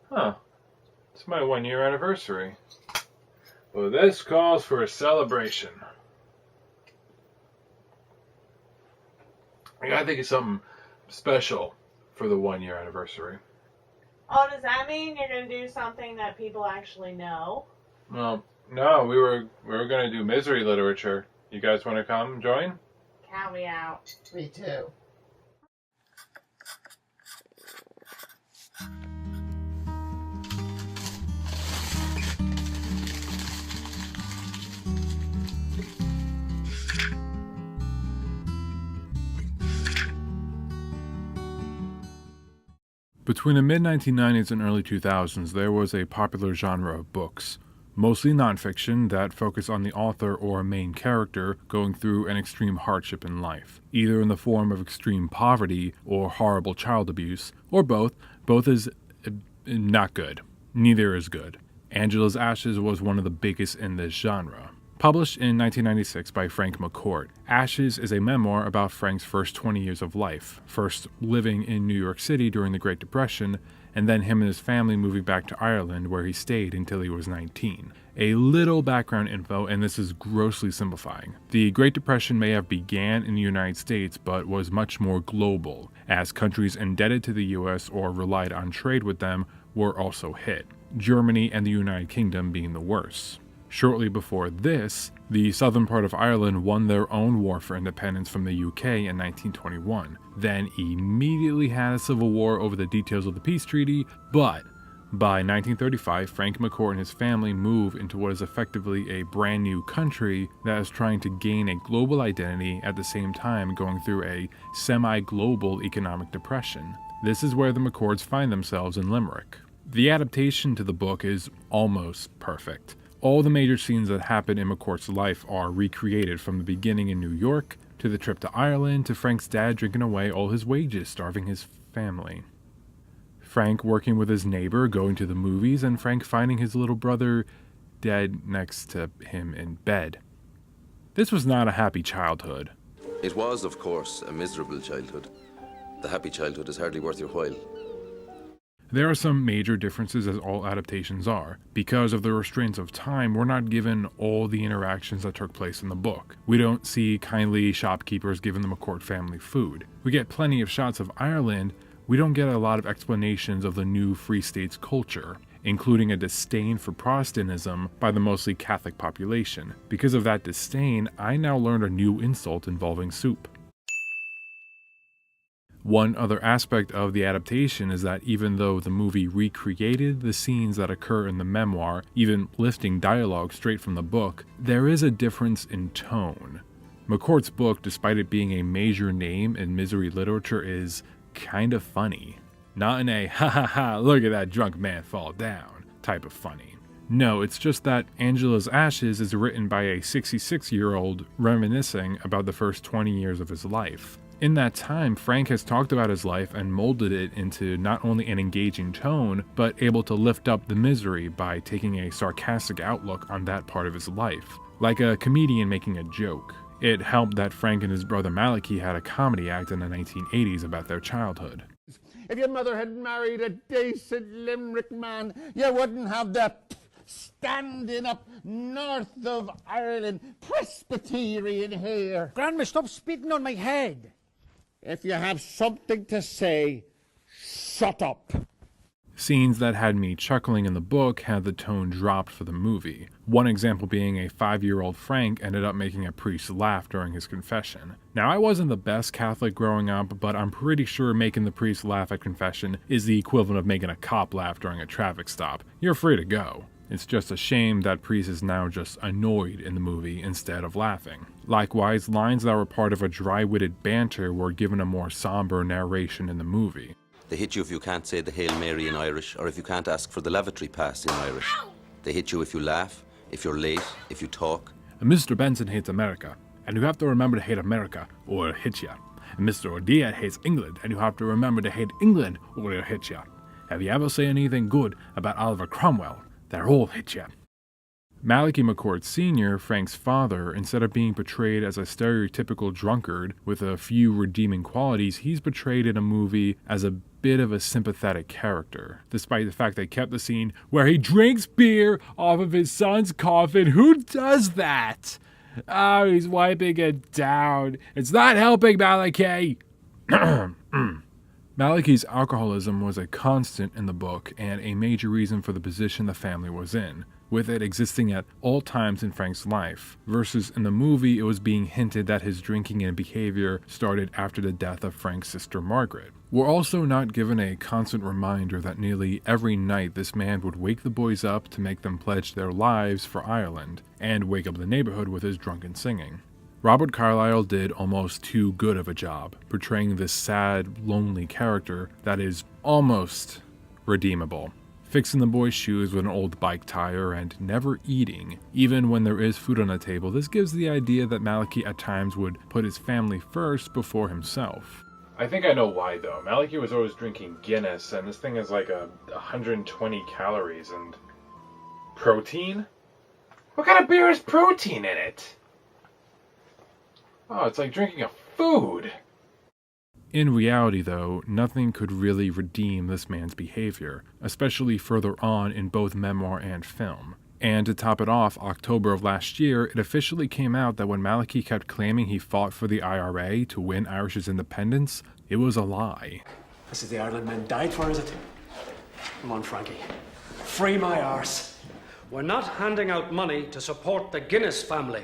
Huh. It's my 1 year anniversary. Well, this calls for a celebration. I gotta think of something special for the 1 year anniversary. Oh, does that mean you're going to do something that people actually know? Well, no, we were gonna do misery literature. You guys want to come join? Count me out. Me too. Between the mid-1990s and early 2000s, there was a popular genre of books, mostly nonfiction, that focus on the author or main character going through an extreme hardship in life, either in the form of extreme poverty or horrible child abuse, or both. Both is not good. Neither is good. Angela's Ashes was one of the biggest in this genre. Published in 1996 by Frank McCourt, Ashes is a memoir about Frank's first 20 years of life, first living in New York City during the Great Depression, and then him and his family moving back to Ireland where he stayed until he was 19. A little background info, and this is grossly simplifying. The Great Depression may have began in the United States, but was much more global, as countries indebted to the US or relied on trade with them were also hit, Germany and the United Kingdom being the worst. Shortly before this, the southern part of Ireland won their own war for independence from the UK in 1921, then immediately had a civil war over the details of the peace treaty, but by 1935, Frank McCourt and his family move into what is effectively a brand new country that is trying to gain a global identity at the same time going through a semi-global economic depression. This is where the McCourts find themselves in Limerick. The adaptation to the book is almost perfect. All the major scenes that happen in McCourt's life are recreated, from the beginning in New York, to the trip to Ireland, to Frank's dad drinking away all his wages, starving his family. Frank working with his neighbor, going to the movies, and Frank finding his little brother dead next to him in bed. This was not a happy childhood. It was, of course, a miserable childhood. The happy childhood is hardly worth your while. There are some major differences, as all adaptations are. Because of the restraints of time, we're not given all the interactions that took place in the book. We don't see kindly shopkeepers giving the McCourt family food. We get plenty of shots of Ireland. We don't get a lot of explanations of the new Free States culture, including a disdain for Protestantism by the mostly Catholic population. Because of that disdain, I now learned a new insult involving soup. One other aspect of the adaptation is that even though the movie recreated the scenes that occur in the memoir, even lifting dialogue straight from the book, there is a difference in tone. McCourt's book, despite it being a major name in misery literature, is kind of funny. Not in a ha ha ha, look at that drunk man fall down type of funny. No, it's just that Angela's Ashes is written by a 66-year-old reminiscing about the first 20 years of his life. In that time, Frank has talked about his life and molded it into not only an engaging tone, but able to lift up the misery by taking a sarcastic outlook on that part of his life, like a comedian making a joke. It helped that Frank and his brother Malachi had a comedy act in the 1980s about their childhood. If your mother had married a decent Limerick man, you wouldn't have that standing up north of Ireland Presbyterian here. Grandma, stop spitting on my head. If you have something to say, shut up. Scenes that had me chuckling in the book had the tone dropped for the movie. One example being a 5-year-old Frank ended up making a priest laugh during his confession. Now, I wasn't the best Catholic growing up, but I'm pretty sure making the priest laugh at confession is the equivalent of making a cop laugh during a traffic stop. You're free to go. It's just a shame that priest is now just annoyed in the movie instead of laughing. Likewise, lines that were part of a dry-witted banter were given a more somber narration in the movie. They hit you if you can't say the Hail Mary in Irish, or if you can't ask for the lavatory pass in Irish. They hit you if you laugh, if you're late, if you talk. Mr. Benson hates America, and you have to remember to hate America, or it'll hit ya. And Mr. O'Dia hates England, and you have to remember to hate England, or it'll hit ya. Have you ever said anything good about Oliver Cromwell? They'll all hit ya. Malachi McCourt Sr., Frank's father, instead of being portrayed as a stereotypical drunkard with a few redeeming qualities, he's portrayed in a movie as a bit of a sympathetic character, despite the fact they kept the scene where he drinks beer off of his son's coffin. Who does that? Oh, he's wiping it down. It's not helping, Malachi. Malachi's alcoholism was a constant in the book and a major reason for the position the family was in, with it existing at all times in Frank's life, versus in the movie it was being hinted that his drinking and behavior started after the death of Frank's sister Margaret. We're also not given a constant reminder that nearly every night this man would wake the boys up to make them pledge their lives for Ireland, and wake up the neighborhood with his drunken singing. Robert Carlyle did almost too good of a job, portraying this sad, lonely character that is almost redeemable. Fixing the boy's shoes with an old bike tire and never eating, even when there is food on the table, this gives the idea that Malachi at times would put his family first before himself. I think I know why though. Malachi was always drinking Guinness, and this thing is like 120 calories and protein? What kind of beer has protein in it? Oh, it's like drinking a food. In reality, though, nothing could really redeem this man's behavior, especially further on in both memoir and film. And to top it off, October of last year, it officially came out that when Malachi kept claiming he fought for the IRA to win Irish's independence, it was a lie. This is the Ireland men died for, is it? Come on, Frankie. Free my arse. We're not handing out money to support the Guinness family.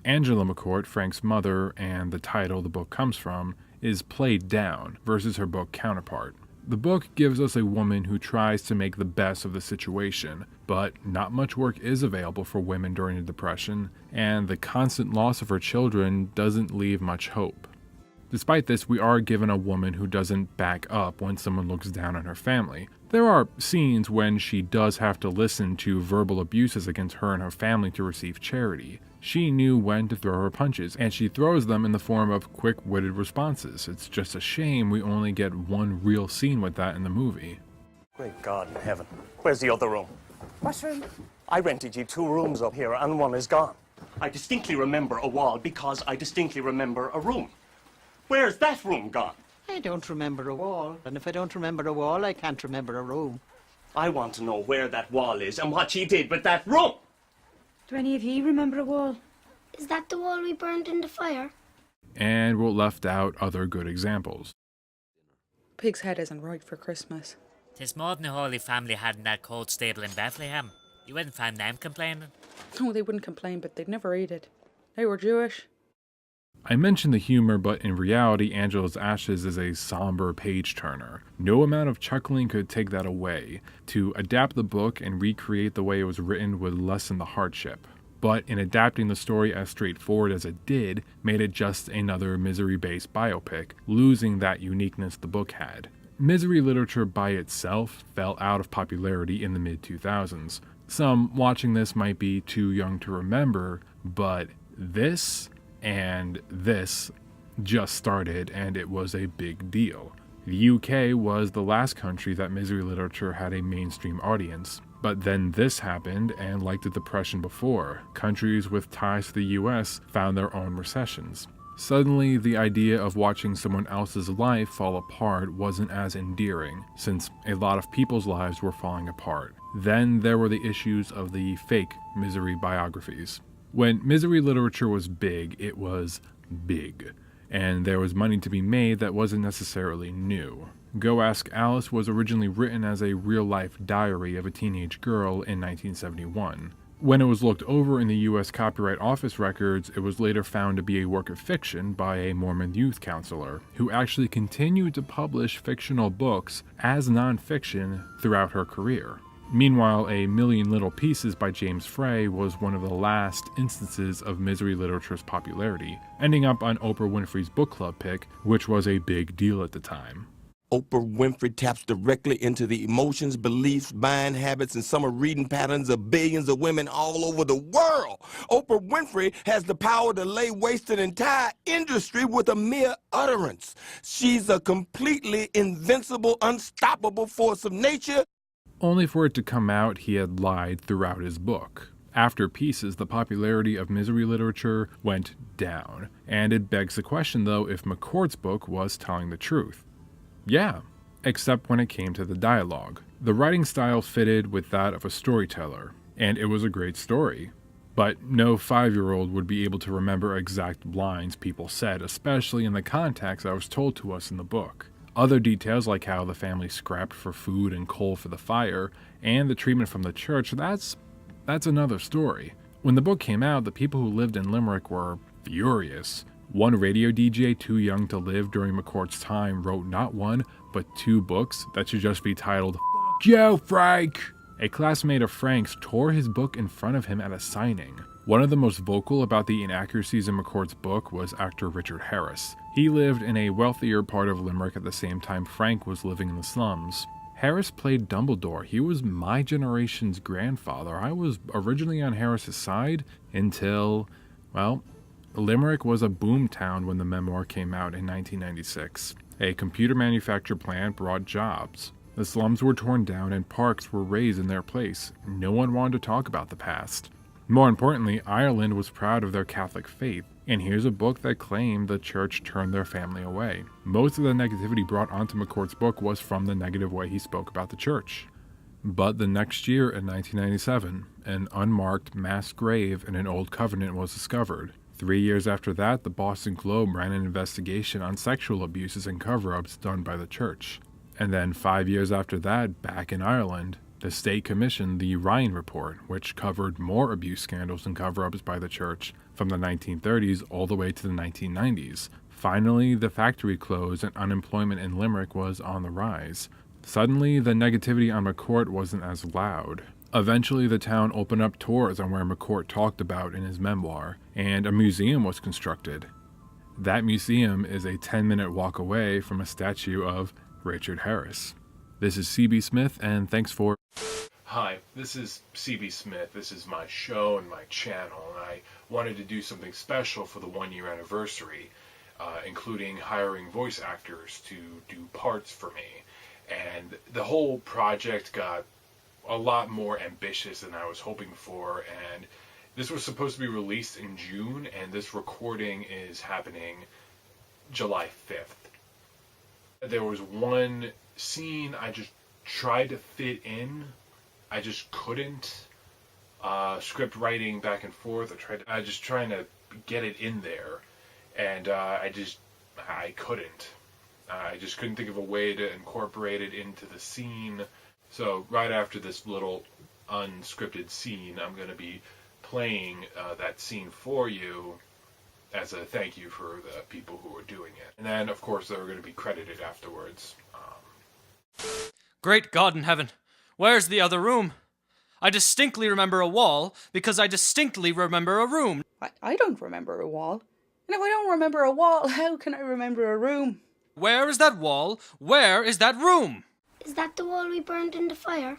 Angela McCourt, Frank's mother, and the title the book comes from, is played down versus her book counterpart. The book gives us a woman who tries to make the best of the situation, but not much work is available for women during the Depression, and the constant loss of her children doesn't leave much hope. Despite this, we are given a woman who doesn't back up when someone looks down on her family. There are scenes when she does have to listen to verbal abuses against her and her family to receive charity. She knew when to throw her punches, and she throws them in the form of quick-witted responses. It's just a shame we only get one real scene with that in the movie. Great God in heaven. Where's the other room? What room? I rented you 2 rooms up here and one is gone. I distinctly remember a wall because I distinctly remember a room. Where's that room gone? I don't remember a wall. And if I don't remember a wall, I can't remember a room. I want to know where that wall is and what she did with that room. Do any of you remember a wall? Is that the wall we burned in the fire? And we'll left out other good examples. Pig's head isn't right for Christmas. 'Tis more than the Holy Family had in that cold stable in Bethlehem. You wouldn't find them complaining. No, they wouldn't complain, but they'd never eat it. They were Jewish. I mentioned the humor, but in reality, Angela's Ashes is a somber page-turner. No amount of chuckling could take that away. To adapt the book and recreate the way it was written would lessen the hardship. But in adapting the story as straightforward as it did, made it just another misery-based biopic, losing that uniqueness the book had. Misery literature by itself fell out of popularity in the mid-2000s. Some watching this might be too young to remember, but this and this just started, and it was a big deal. The UK was the last country that misery literature had a mainstream audience, but then this happened, and like the Depression before, countries with ties to the US found their own recessions. Suddenly, the idea of watching someone else's life fall apart wasn't as endearing, since a lot of people's lives were falling apart. Then there were the issues of the fake misery biographies. When misery literature was big, it was big, and there was money to be made that wasn't necessarily new. Go Ask Alice was originally written as a real-life diary of a teenage girl in 1971. When it was looked over in the U.S. Copyright Office records, it was later found to be a work of fiction by a Mormon youth counselor, who actually continued to publish fictional books as nonfiction throughout her career. Meanwhile, A Million Little Pieces by James Frey was one of the last instances of misery literature's popularity, ending up on Oprah Winfrey's book club pick, which was a big deal at the time. Oprah Winfrey taps directly into the emotions, beliefs, buying habits, and summer reading patterns of billions of women all over the world. Oprah Winfrey has the power to lay waste an entire industry with a mere utterance. She's a completely invincible, unstoppable force of nature. Only for it to come out he had lied throughout his book. After Pieces, the popularity of misery literature went down, and it begs the question, though, if McCord's book was telling the truth. Yeah, except when it came to the dialogue. The writing style fitted with that of a storyteller, and it was a great story. But no 5-year-old would be able to remember exact lines people said, especially in the context that was told to us in the book. Other details, like how the family scrapped for food and coal for the fire, and the treatment from the church, that's another story. When the book came out, the people who lived in Limerick were furious. One radio DJ too young to live during McCord's time wrote not one, but 2 books that should just be titled, "Fuck you, Frank!" A classmate of Frank's tore his book in front of him at a signing. One of the most vocal about the inaccuracies in McCord's book was actor Richard Harris. He lived in a wealthier part of Limerick at the same time Frank was living in the slums. Harris played Dumbledore. He was my generation's grandfather. I was originally on Harris's side until, well, Limerick was a boom town when the memoir came out in 1996. A computer manufacture plant brought jobs. The slums were torn down and parks were raised in their place. No one wanted to talk about the past. More importantly, Ireland was proud of their Catholic faith, and here's a book that claimed the church turned their family away. Most of the negativity brought onto McCord's book was from the negative way he spoke about the church. But the next year, in 1997, an unmarked mass grave in an old convent was discovered. 3 years after that, the Boston Globe ran an investigation on sexual abuses and cover-ups done by the church. And then 5 years after that, back in Ireland, the state commissioned the Ryan Report, which covered more abuse scandals and cover-ups by the church from the 1930s all the way to the 1990s. Finally, the factory closed and unemployment in Limerick was on the rise. Suddenly, the negativity on McCord wasn't as loud. Eventually, the town opened up tours on where McCord talked about in his memoir, and a museum was constructed. That museum is a 10-minute walk away from a statue of Richard Harris. This is CB Smith, and thanks for... Hi, this is CB Smith. This is my show and my channel, and I wanted to do something special for the 1-year anniversary, including hiring voice actors to do parts for me. And the whole project got a lot more ambitious than I was hoping for, and this was supposed to be released in June, and this recording is happening July 5th. There was one scene I just tried to fit in. I just couldn't. Script writing back and forth. I just trying to get it in there, and I couldn't. I just couldn't think of a way to incorporate it into the scene. So right after this little unscripted scene, I'm going to be playing that scene for you as a thank you for the people who are doing it. And then, of course, they're going to be credited afterwards. Great God in heaven, where's the other room? I distinctly remember a wall because I distinctly remember a room. I don't remember a wall. And if I don't remember a wall, how can I remember a room? Where is that wall? Where is that room? Is that the wall we burned in the fire?